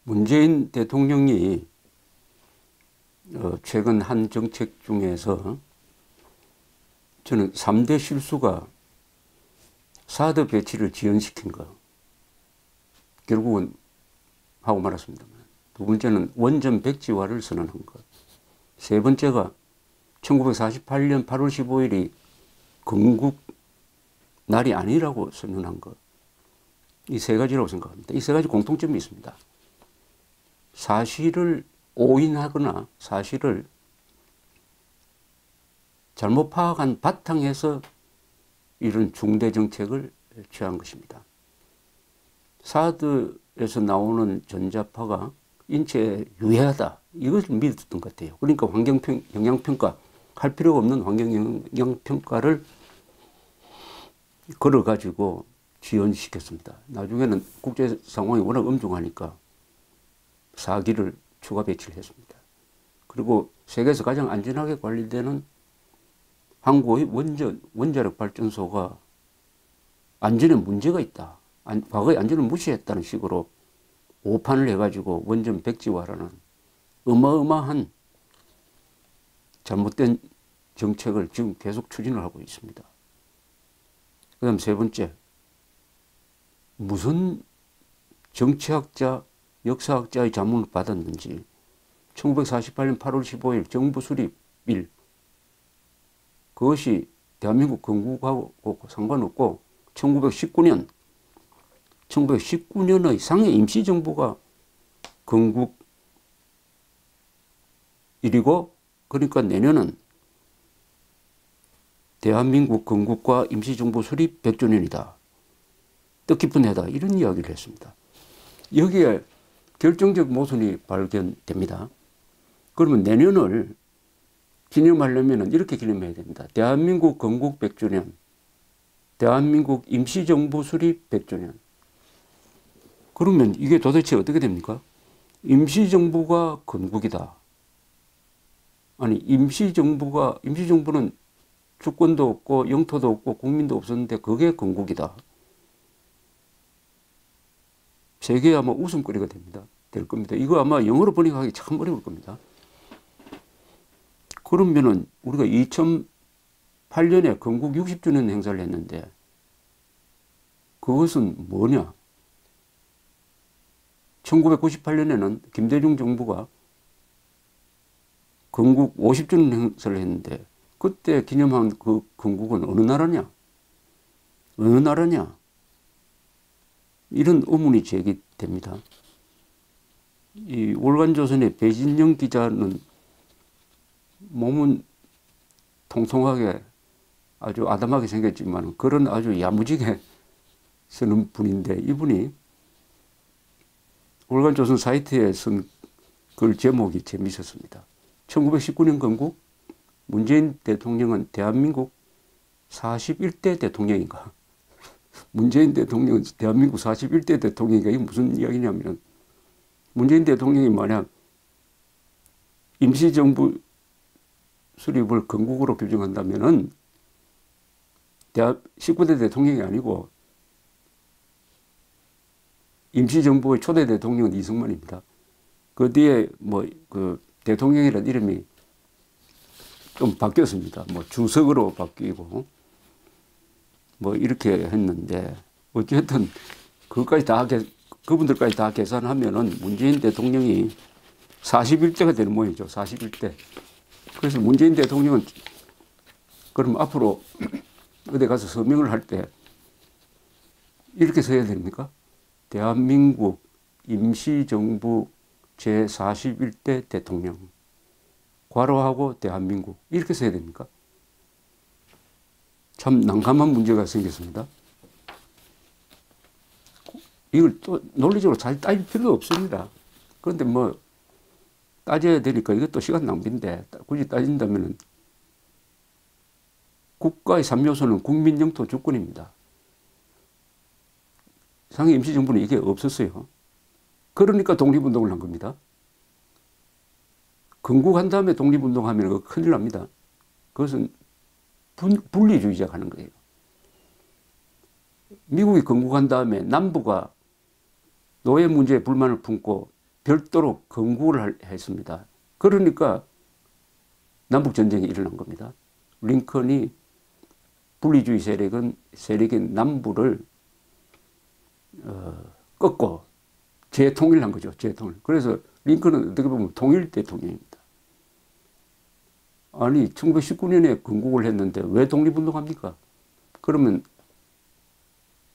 문재인 대통령이 최근 한 정책 중에서 저는 3대 실수가 사드 배치를 지연시킨 거 결국은 하고 말았습니다만, 두 번째는 원전 백지화를 선언한 것, 세 번째가 1948년 8월 15일이 건국 날이 아니라고 선언한 것, 이 세 가지라고 생각합니다. 이 세 가지 공통점이 있습니다. 사실을 오인하거나 사실을 잘못 파악한 바탕에서 이런 중대 정책을 취한 것입니다. 사드에서 나오는 전자파가 인체에 유해하다, 이것을 믿었던 것 같아요. 그러니까 영향평가, 할 필요가 없는 환경 영향평가를 걸어가지고 지연시켰습니다. 나중에는 국제 상황이 워낙 엄중하니까 4기를 추가 배치를 했습니다. 그리고 세계에서 가장 안전하게 관리되는 한국의 원자력 발전소가 안전에 문제가 있다, 과거에 안전을 무시했다는 식으로 오판을 해가지고 원전 백지화라는 어마어마한 잘못된 정책을 지금 계속 추진을 하고 있습니다. 그 다음 세 번째, 무슨 정치학자, 역사학자의 자문을 받았는지 1948년 8월 15일 정부 수립일, 그것이 대한민국 건국하고 상관없고 1919년의 상해 임시정부가 건국일이고, 그러니까 내년은 대한민국 건국과 임시정부 수립 100주년이다. 뜻깊은 해다. 이런 이야기를 했습니다. 여기에 결정적 모순이 발견됩니다. 그러면 내년을 기념하려면 이렇게 기념해야 됩니다. 대한민국 건국 100주년, 대한민국 임시정부 수립 100주년. 그러면 이게 도대체 어떻게 됩니까? 임시정부가 건국이다. 아니, 임시정부는 주권도 없고 영토도 없고 국민도 없었는데 그게 건국이다. 세계에 아마 웃음거리가 될 겁니다. 이거 아마 영어로 번역하기 참 어려울 겁니다. 그러면은 우리가 2008년에 건국 60주년 행사를 했는데 그것은 뭐냐? 1998년에는 김대중 정부가 건국 50주년 행사를 했는데 그때 기념한 그 건국은 어느 나라냐? 어느 나라냐? 이런 의문이 제기됩니다. 이 월간조선의 배진영 기자는 몸은 통통하게 아주 아담하게 생겼지만 글은 아주 야무지게 쓰는 분인데, 이분이 월간조선 사이트에 쓴 글 제목이 재미있었습니다. 1919년 건국, 문재인 대통령은 대한민국 41대 대통령인가? 문재인 대통령은 대한민국 41대 대통령인가? 이게 무슨 이야기냐면, 문재인 대통령이 만약 임시정부 수립을 건국으로 규정한다면은 19대 대통령이 아니고 임시정부의 초대 대통령은 이승만입니다. 그 뒤에 그 대통령이라는 이름이 좀 바뀌었습니다. 주석으로 바뀌고 이렇게 했는데, 어쨌든 그분들까지 다 계산하면은 문재인 대통령이 41대가 되는 모양이죠. 41대. 그래서 문재인 대통령은 그럼 앞으로 어디 가서 서명을 할 때 이렇게 써야 됩니까? 대한민국 임시정부 제41대 대통령, 괄호하고 대한민국, 이렇게 써야 됩니까? 참 난감한 문제가 생겼습니다. 이걸 또 논리적으로 잘 따질 필요도 없습니다. 그런데 따져야 되니까 이것도 시간 낭비인데, 굳이 따진다면 국가의 3요소는 국민, 영토, 주권입니다. 상해 임시정부는 이게 없었어요. 그러니까 독립운동을 한 겁니다. 건국한 다음에 독립운동하면 큰일 납니다. 그것은 분리주의자가 하는 거예요. 미국이 건국한 다음에 남부가 노예 문제에 불만을 품고 별도로 건국을 했습니다. 그러니까 남북전쟁이 일어난 겁니다. 링컨이 분리주의 세력인 남부를 꺾고 재통일한 거죠. 재통일. 그래서 링컨은 어떻게 보면 통일 대통령입니다. 아니 1919년에 건국을 했는데 왜 독립운동합니까? 그러면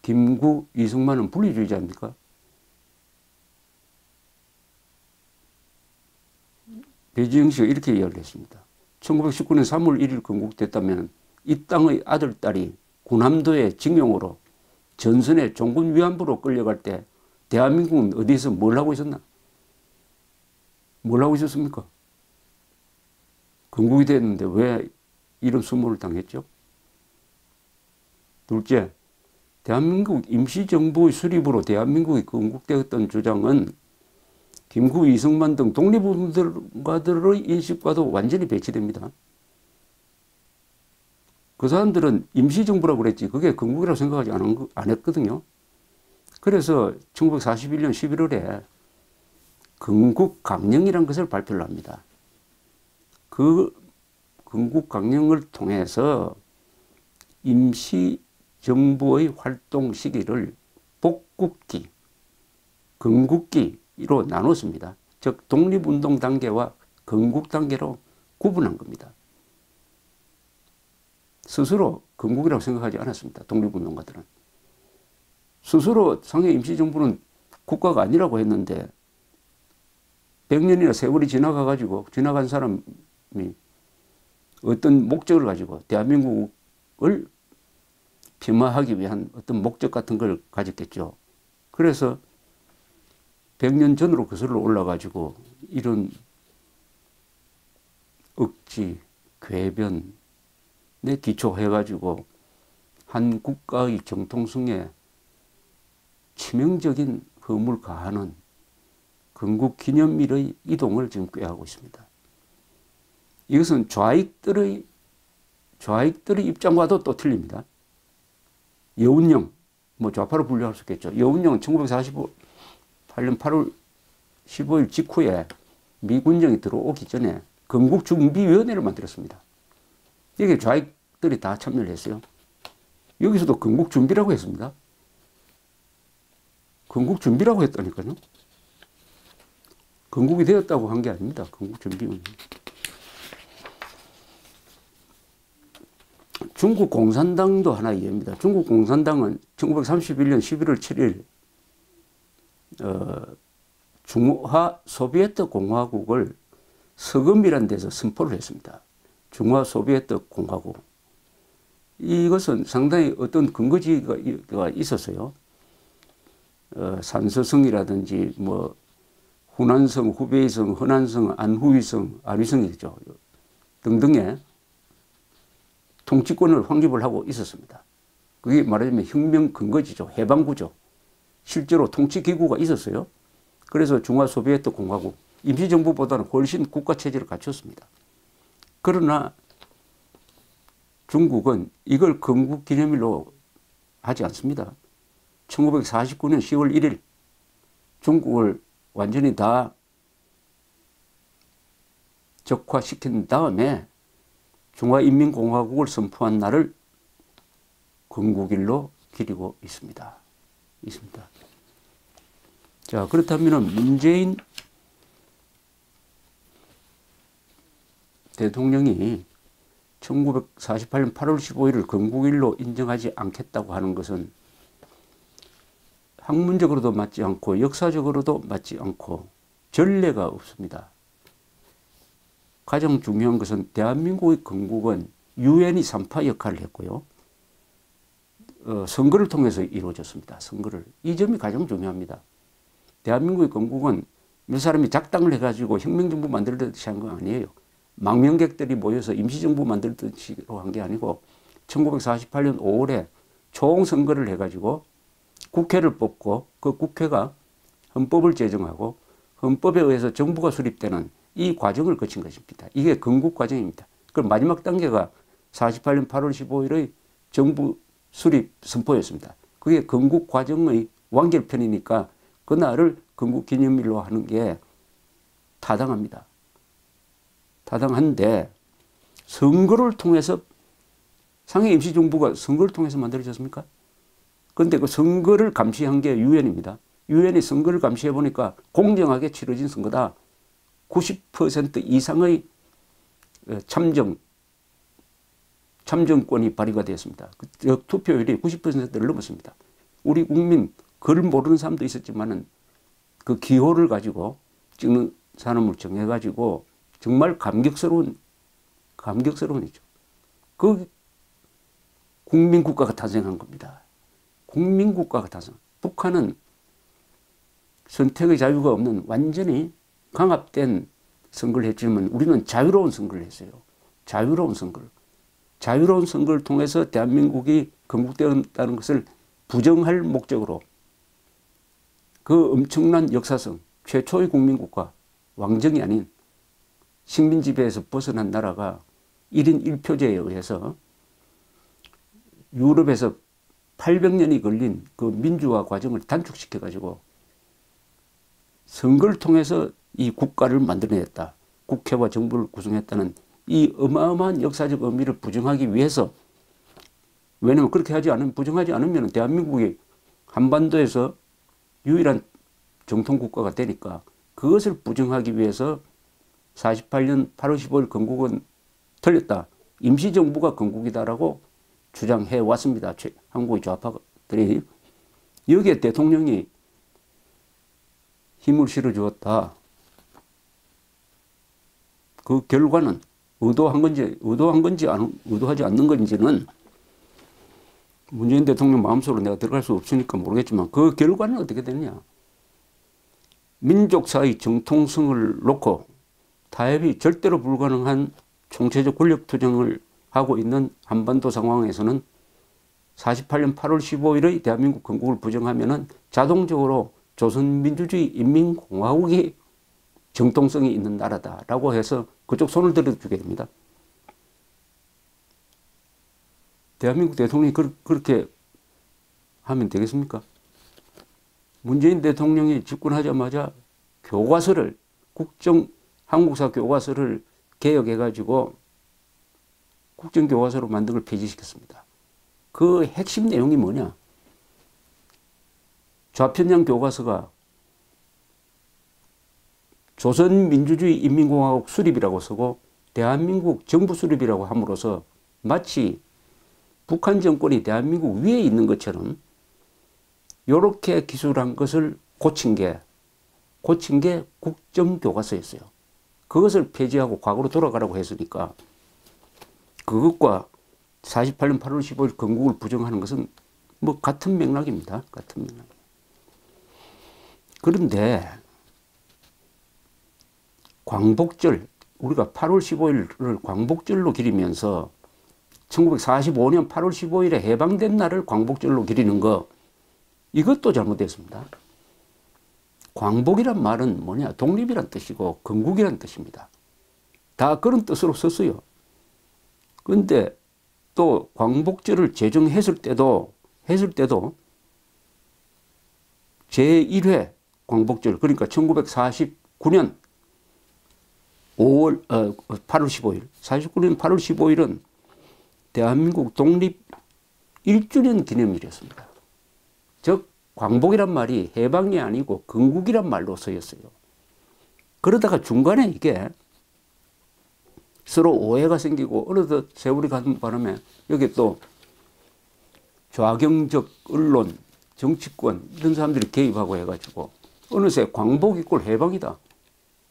김구, 이승만은 분리주의자입니까? 배지영 씨가 이렇게 이야기를 했습니다. 1919년 3월 1일 건국됐다면 이 땅의 아들, 딸이 군함도의 징용으로 전선의 종군 위안부로 끌려갈 때 대한민국은 어디서 뭘 하고 있었나? 뭘 하고 있었습니까? 건국이 됐는데 왜 이런 수모를 당했죠? 둘째, 대한민국 임시정부의 수립으로 대한민국이 건국되었던 주장은 김구, 이승만 등 독립운동가들의 인식과도 완전히 배치됩니다. 그 사람들은 임시정부라고 그랬지 그게 건국이라고 생각하지 안 했거든요. 그래서 1941년 11월에 건국강령이라는 것을 발표를 합니다. 그 건국강령을 통해서 임시정부의 활동 시기를 복국기, 건국기로 나눴습니다. 즉 독립운동 단계와 건국 단계로 구분한 겁니다. 스스로 건국이라고 생각하지 않았습니다. 독립운동가들은. 스스로 상해 임시정부는 국가가 아니라고 했는데 100년이나 세월이 지나간 사람이 어떤 목적을 가지고 대한민국을 폄하하기 위한 어떤 목적 같은 걸 가졌겠죠. 그래서 100년 전으로 거슬러 올라가지고 이런 억지, 궤변에 기초해가지고 한 국가의 정통성에 치명적인 허물을 가하는 건국기념일의 이동을 지금 꾀하고 있습니다. 이것은 좌익들의 입장과도 또 틀립니다. 여운형, 좌파로 분류할 수 있겠죠. 여운형은 1948년 8월 15일 직후에 미군정이 들어오기 전에 건국준비위원회를 만들었습니다. 여기에 좌익들이 다 참여를 했어요. 여기서도 건국준비라고 했습니다. 건국준비라고 했다니까요. 건국이 되었다고 한 게 아닙니다. 건국준비위원회. 중국 공산당도 하나 이해입니다. 중국 공산당은 1931년 11월 7일 중화 소비에트 공화국을 서금이라는 데서 선포를 했습니다. 중화 소비에트 공화국. 이것은 상당히 어떤 근거지가 있었어요. 산서성이라든지 후난성, 후베이성, 허난성, 안후위성, 아류성이죠. 등등의 통치권을 확립을 하고 있었습니다. 그게 말하자면 혁명 근거지죠. 해방구죠. 실제로 통치기구가 있었어요. 그래서 중화소비에트 공화국, 임시정부보다는 훨씬 국가체제를 갖췄습니다. 그러나 중국은 이걸 건국기념일로 하지 않습니다. 1949년 10월 1일 중국을 완전히 다 적화시킨 다음에 중화인민공화국을 선포한 날을 건국일로 기리고 있습니다. 자, 그렇다면 문재인 대통령이 1948년 8월 15일을 건국일로 인정하지 않겠다고 하는 것은 학문적으로도 맞지 않고 역사적으로도 맞지 않고 전례가 없습니다. 가장 중요한 것은 대한민국의 건국은 유엔이 3파 역할을 했고요. 선거를 통해서 이루어졌습니다. 선거를. 이 점이 가장 중요합니다. 대한민국의 건국은 몇 사람이 작당을 해가지고 혁명정부 만들듯이 한 거 아니에요. 망명객들이 모여서 임시정부 만들듯이 한 게 아니고 1948년 5월에 총선거를 해가지고 국회를 뽑고 그 국회가 헌법을 제정하고 헌법에 의해서 정부가 수립되는 이 과정을 거친 것입니다. 이게 건국 과정입니다. 그럼 마지막 단계가 48년 8월 15일의 정부 수립 선포였습니다. 그게 건국 과정의 완결편이니까 그날을 건국 기념일로 하는 게 타당합니다. 타당한데 선거를 통해서 상해 임시정부가 선거를 통해서 만들어졌습니까? 그런데 그 선거를 감시한 게 유엔입니다. 유엔이 선거를 감시해 보니까 공정하게 치러진 선거다. 90% 이상의 참정권이 발휘가 되었습니다. 투표율이 90%를 넘었습니다. 우리 국민 글 모르는 사람도 있었지만은 그 기호를 가지고 찍는 사람을 정해가지고 정말 감격스러운 일이죠. 그 국민국가가 탄생한 겁니다. 국민국가가 탄생. 북한은 선택의 자유가 없는 완전히 강압된 선거를 했지만 우리는 자유로운 선거를 했어요. 자유로운 선거를 통해서 대한민국이 건국되었다는 것을 부정할 목적으로 그 엄청난 역사성, 최초의 국민국가, 왕정이 아닌 식민 지배에서 벗어난 나라가 1인 1표제에 의해서 유럽에서 800년이 걸린 그 민주화 과정을 단축시켜가지고 선거를 통해서 이 국가를 만들어냈다. 국회와 정부를 구성했다는 이 어마어마한 역사적 의미를 부정하기 위해서, 왜냐하면 그렇게 부정하지 않으면 대한민국이 한반도에서 유일한 정통국가가 되니까 그것을 부정하기 위해서 48년 8월 15일 건국은 틀렸다. 임시정부가 건국이다라고 주장해 왔습니다. 한국의 좌파들이. 여기에 대통령이 힘을 실어주었다. 그 결과는 의도한 건지 의도하지 않는 건지는 문재인 대통령 마음속으로 내가 들어갈 수 없으니까 모르겠지만 그 결과는 어떻게 되느냐. 민족사의 정통성을 놓고 타협이 절대로 불가능한 총체적 권력 투쟁을 하고 있는 한반도 상황에서는 48년 8월 15일의 대한민국 건국을 부정하면은 자동적으로 조선민주주의 인민공화국이 정통성이 있는 나라다라고 해서 그쪽 손을 들어주게 됩니다. 대한민국 대통령이 그렇게 하면 되겠습니까? 문재인 대통령이 집권하자마자 교과서를, 한국사 교과서를 개혁해가지고 국정교과서로 만든 걸 폐지시켰습니다. 그 핵심 내용이 뭐냐? 좌편향 교과서가 조선민주주의 인민공화국 수립이라고 쓰고 대한민국 정부 수립이라고 함으로써 마치 북한 정권이 대한민국 위에 있는 것처럼 이렇게 기술한 것을 고친 게 국정교과서였어요. 그것을 폐지하고 과거로 돌아가라고 했으니까 그것과 48년 8월 15일 건국을 부정하는 것은 뭐 같은 맥락입니다. 같은 맥락. 그런데 광복절, 우리가 8월 15일을 광복절로 기리면서 1945년 8월 15일에 해방된 날을 광복절로 기리는 거, 이것도 잘못됐습니다. 광복이란 말은 뭐냐? 독립이란 뜻이고 건국이란 뜻입니다. 다 그런 뜻으로 썼어요. 그런데 또 광복절을 제정했을 때도 제1회 광복절, 그러니까 1949년 8월 15일, 49년 8월 15일은 대한민국 독립 1주년 기념일이었습니다. 즉 광복이란 말이 해방이 아니고 건국이란 말로 쓰였어요. 그러다가 중간에 이게 서로 오해가 생기고 어느덧 세월이 가는 바람에 여기 또 좌경적 언론, 정치권 이런 사람들이 개입하고 해가지고 어느새 광복 이꼴 해방이다,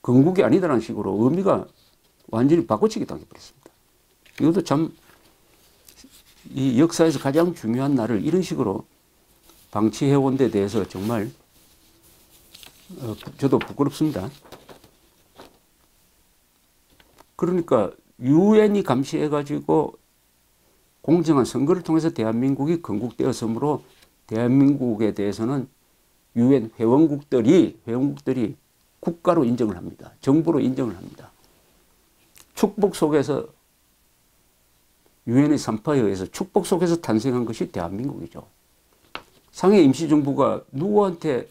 건국이 아니다라는 식으로 의미가 완전히 바꿔치기 당해버렸습니다. 이것도 참 이 역사에서 가장 중요한 날을 이런 식으로 방치해온 데 대해서 정말 저도 부끄럽습니다. 그러니까 유엔이 감시해가지고 공정한 선거를 통해서 대한민국이 건국되었으므로 대한민국에 대해서는 유엔 회원국들이 국가로 인정을 합니다. 정부로 인정을 합니다. 축복 속에서, 유엔의 산파에 의해서 축복 속에서 탄생한 것이 대한민국이죠. 상해 임시정부가 누구한테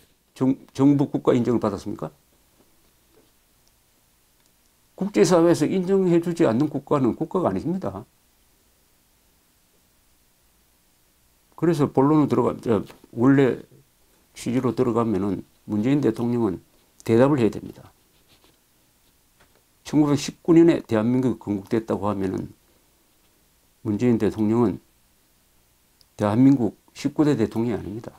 정부 국가 인정을 받았습니까? 국제사회에서 인정해주지 않는 국가는 국가가 아닙니다. 그래서 본론으로 원래 취지로 들어가면은 문재인 대통령은 대답을 해야 됩니다. 1919년에 대한민국이 건국됐다고 하면은 문재인 대통령은 대한민국 19대 대통령이 아닙니다.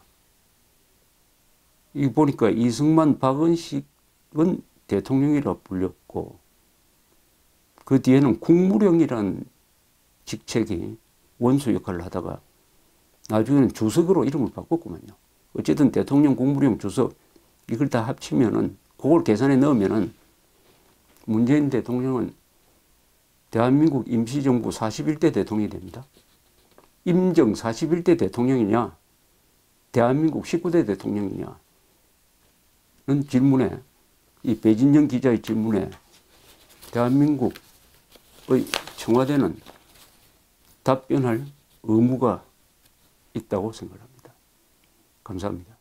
이 보니까 이승만, 박은식은 대통령이라 불렸고 그 뒤에는 국무령이라는 직책이 원수 역할을 하다가 나중에는 주석으로 이름을 바꿨구만요. 어쨌든 대통령, 국무령, 주석 이걸 다 합치면은 그걸 계산에 넣으면은 문재인 대통령은 대한민국 임시정부 41대 대통령이 됩니다. 임정 41대 대통령이냐 대한민국 19대 대통령이냐는 질문에 이 배진영 기자의 질문에 대한민국의 청와대는 답변할 의무가 있다고 생각합니다. 감사합니다.